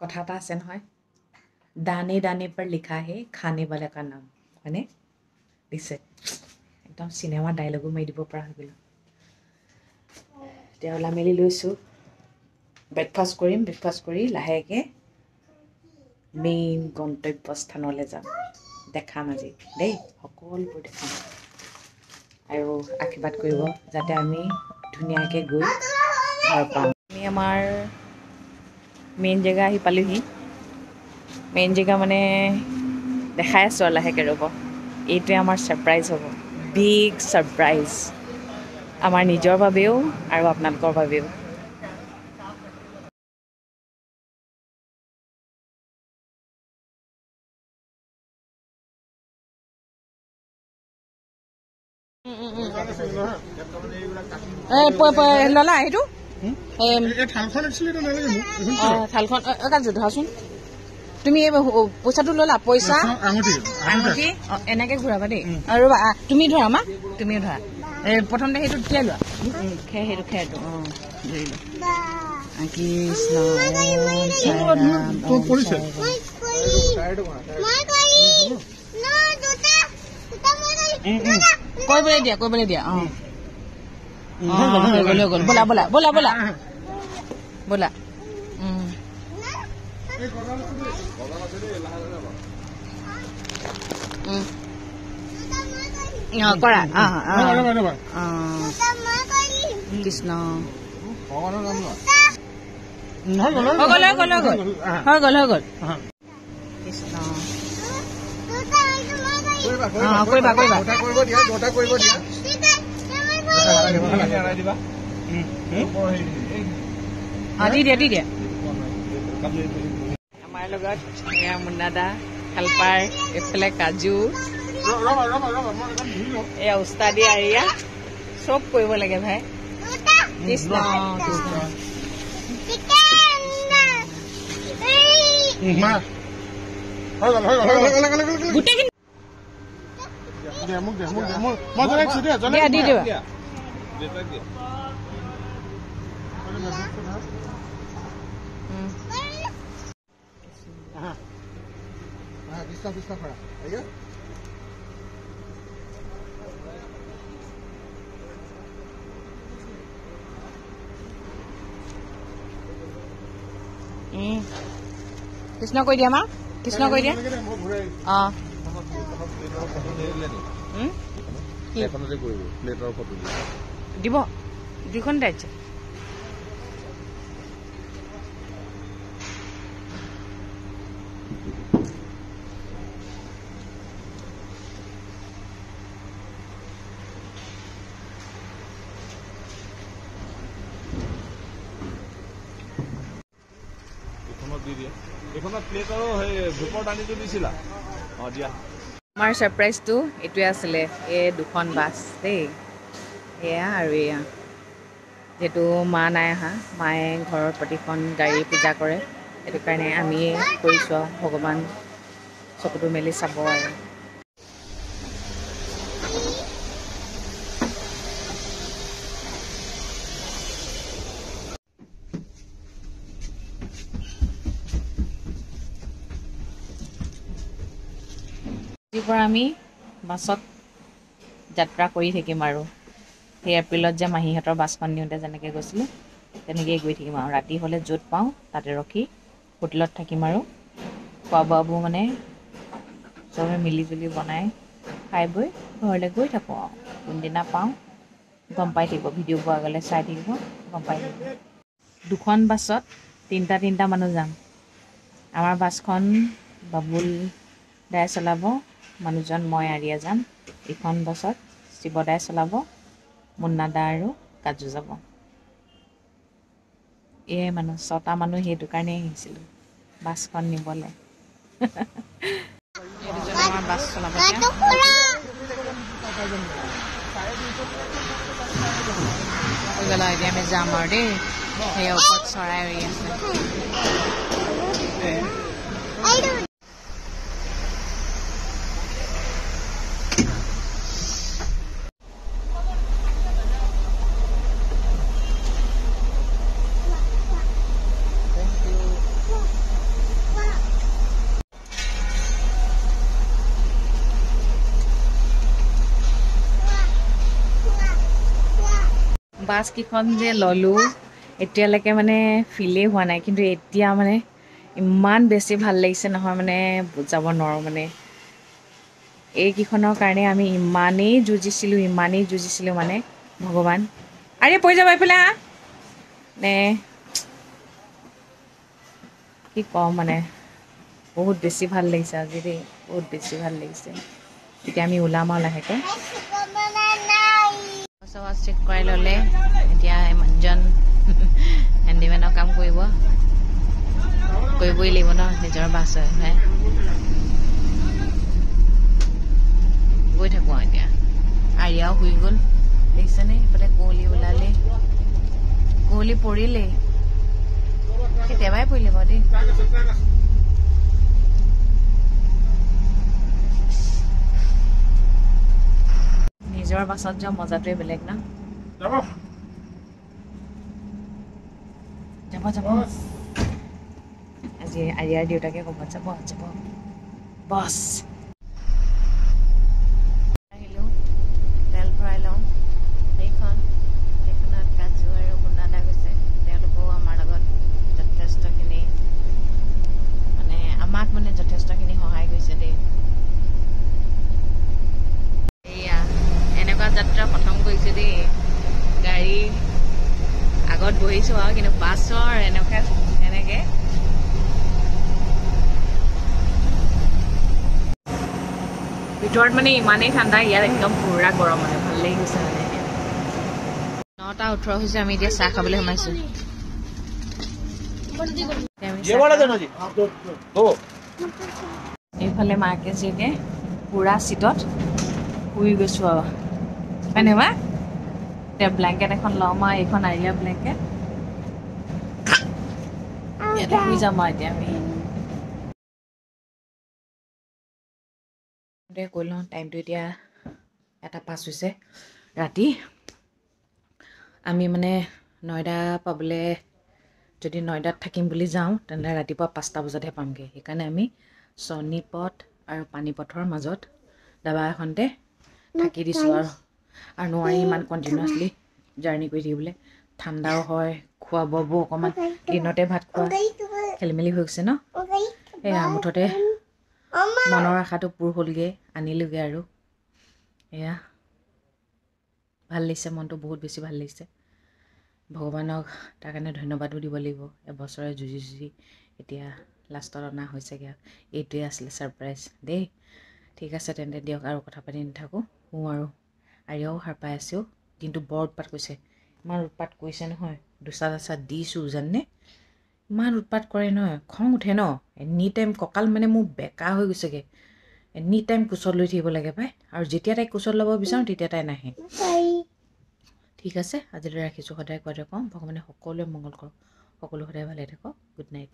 কথা এটা আছে নহয়, দানে দানে पर लिखा है खाने वाले का नाम হয়নে দিছে একদম চিনেমা ডায়লগো মাৰি দিব পৰা হৈ গ'ল এতিয়া ওলা মেলি লৈছোঁ ব্ৰেকফাষ্ট কৰি লাহেকৈ মেইন গন্তব্যস্থানলৈ যাম দেখাম আজি দেই সকলোবোৰ দেখাম আৰু আশীৰ্বাদ কৰিব যাতে আমি ধুনীয়াকৈ গৈ ঘৰ পাওঁ আমি আমাৰ মেইন জেগা আহি পালোহি মেইন জেগা মানে দেখাই আছোঁ আৰু লাহেকৈ ৰ'ব এইটোৱে আমাৰ ছাৰপ্ৰাইজ হ'ব বিগ ছাৰপ্ৰাইজ আমাৰ নিজৰ বাবেও আৰু আপোনালোকৰ বাবেও ললা সেইটো থালখন ধৰাচোন তুমি পইচাটো ল'লা পইচা আঙুঠি এনেকৈ ঘূৰাবা দেই আৰু তুমি ধৰা মা তুমিও ধৰা প্ৰথমতে সেইটো তিয়াই লোৱা সেইটো খেৰটো ধৰি লোৱা কৃষ্ণ কৰিবলৈ দিয়া হৈ গ'ল ব'লা কৰা কৃষ্ণ হৈ গ'ল কৃষ্ণ কৰিবা দি দিয়া আমাৰ লগত এয়া মুন্নাদা খালপাৰ এইফালে কাজু এয়া উস্তাদি আৰিয়া চব কৰিব লাগে ভাই কৃষ্ণ গোটেইখিনি দি দিবা কৃষ্ণ কৈ দিয়া মা কৃষ্ণ কৈ দিয়া দিব দুখন দাইছে আমাৰ ছাৰপ্ৰাইজটো এইটোৱে আছিলে এই দুখন বাছ দেই এয়া আৰু এয়া যিহেতু মা নাই অহা মায়ে ঘৰৰ প্ৰতিখন গাড়ী পূজা কৰে সেইটো কাৰণে আমিয়ে কৰিছোঁ আৰু ভগৱান চকুটো মেলি চাব আৰু আজিৰ পৰা আমি বাছত যাত্ৰা কৰি থাকিম আৰু সেই এপ্ৰিলত যে মাহীহঁতৰ বাছখন নিওঁতে যেনেকৈ গৈছিলোঁ তেনেকৈয়ে গৈ থাকিম আৰু ৰাতি হ'লে য'ত পাওঁ তাতে ৰখি হোটেলত থাকিম আৰু খোৱা বোৱাবোৰ মানে চবে মিলিজুলি বনাই খাই বৈ ঘৰলৈ গৈ থাকোঁ আৰু কোনদিনা পাওঁ গম পাই থাকিব ভিডিঅ'বোৰ আগলৈ চাই থাকিব গম পাই থাকিব দুখন বাছত তিনিটা মানুহ যাম আমাৰ বাছখন বাবুল দাই চলাব মানুহজন মই আৰিয়া যাম এইখন বাছত শিৱদাই চলাব মুন্নাদা আৰু কাজু যাব এয়াই মানুহ 6টা মানুহ সেইটো কাৰণেই আহিছিলোঁ বাছখন নিবলৈ আমাৰ বাছ চলাব এতিয়া আমি যাম আৰু দেই সেই ওপৰত চৰাই ৰৈ আছে বাছকেইখন যে ল'লোঁ এতিয়ালৈকে মানে ফিলেই হোৱা নাই, কিন্তু এতিয়া মানে ইমান বেছি ভাল লাগিছে নহয়, মানে বুজাব নোৱাৰোঁ। মানে এইকেইখনৰ কাৰণে আমি ইমানেই যুঁজিছিলোঁ মানে ভগৱান। আৰে পৰি যাব এইফালে হা নে কি কওঁ, মানে বহুত বেছি ভাল লাগিছে আজি দেই, বহুত বেছি ভাল লাগিছে। এতিয়া আমি ওলাম আৰু লাহেকৈ চব চেক কৰাই ল'লে। এতিয়া মানুহজন হেণ্ডিমেনৰ কাম কৰিবই লাগিব ন, নিজৰ বাছ হয়। গৈ থাকোঁ আৰু এতিয়া। আৰিয়াও শুই গ'ল দেখিছেনে, এইফালে কুঁৱলী ওলালে, কুঁৱলী পৰিলেই, কেতিয়াবাই পৰিলে বাৰু দেই। নিজৰ বাছত যোৱা মজাটোৱে বেলেগ ন। যাব আজি আৰিয়াৰ দেউতাকে ক'ব যাব বছ। আহিলোঁ, তেল ভৰাই লওঁ। সেইখনত কাজু আৰু মুন্নাদা গৈছে। তেওঁলোকেও আমাৰ লগত যথেষ্টখিনি আমাক যথেষ্টখিনি সহায় কৰিছে দেই। এয়া এনেকুৱা যাত্ৰা প্ৰথম কৰিছোঁ দেই। গাড়ী আগত বহিছোঁ আৰু, কিন্তু বাছৰ এনেকৈ ভিতৰত ইমানেই ঠাণ্ডা, ইয়াত একদম পুৰা গৰম, ভাল লাগি গৈছে মানে। এতিয়া 9:18 হৈছে, আমি এতিয়া চাহ খাবলৈ সোমাইছোঁ। এইফালে মাকে জীয়েকে পুৰা চিটত শুই গৈছোঁ আৰু, হয়নে মা? এতিয়া ব্লেংকেট এখন ল'ম আৰু, এইখন আৰিয়া ব্লেংকেট, ইয়াতে শুই যাম আৰু এতিয়া আমি। কৈ লওঁ, টাইমটো এতিয়া 1:05 হৈছে ৰাতি। আমি নয়দা পাবলৈ, যদি নয়দাত থাকিম বুলি যাওঁ তেনেহ'লে ৰাতিপুৱা 5টা বজাতহে পামগৈ। সেইকাৰণে আমি চনিপথ আৰু পানীপথৰ মাজত দাবা এখনতে থাকি দিছোঁ আৰু নোৱাৰি ইমান কণ্টিনিউৱাছলি জাৰ্ণি কৰি থাকিবলৈ। ঠাণ্ডাও হয়, খোৱা বোৱাবোৰ অকণমান দিনতে ভাত খোৱা খেলি মেলি হৈ গৈছে ন। এয়া মুঠতে মনৰ আশাটো পূৰ হ'লগৈ, আনিলোগৈ আৰু। এয়া ভাল লাগিছে, মনটো বহুত বেছি ভাল লাগিছে। ভগৱানক তাৰ কাৰণে ধন্যবাদো দিব লাগিব। এবছৰে যুঁজি এতিয়া লাষ্টত অনা হৈছেগৈ। এইটোৱে আছিলে ছাৰপ্ৰাইজ দেই। ঠিক আছে তেন্তে দিয়ক, আৰু কথা পাতি নাথাকোঁ, শুওঁ আৰু। আৰিয়াও সাৰ পাই আছেও, কিন্তু বৰ উৎপাত কৰিছে। ইমান উৎপাত কৰিছে নহয়, দুচাট দিছোঁ জানে, ইমান উৎপাত কৰে নহয়, খং উঠে ন। এনি টাইম কঁকাল মোৰ বেকা হৈ গৈছেগৈ। এনি টাইম কোচত লৈ থাকিব লাগে পাই, আৰু যেতিয়া তাইক কোচত ল'ব বিচাৰোঁ তেতিয়া তাই নাহে। ঠিক আছে, আজিলৈ ৰাখিছোঁ। সদায় কোৱাতে কওঁ, ভগৱানে সকলোৱে মংগল কৰক, সকলো সদায় ভালে থাকক। Good night.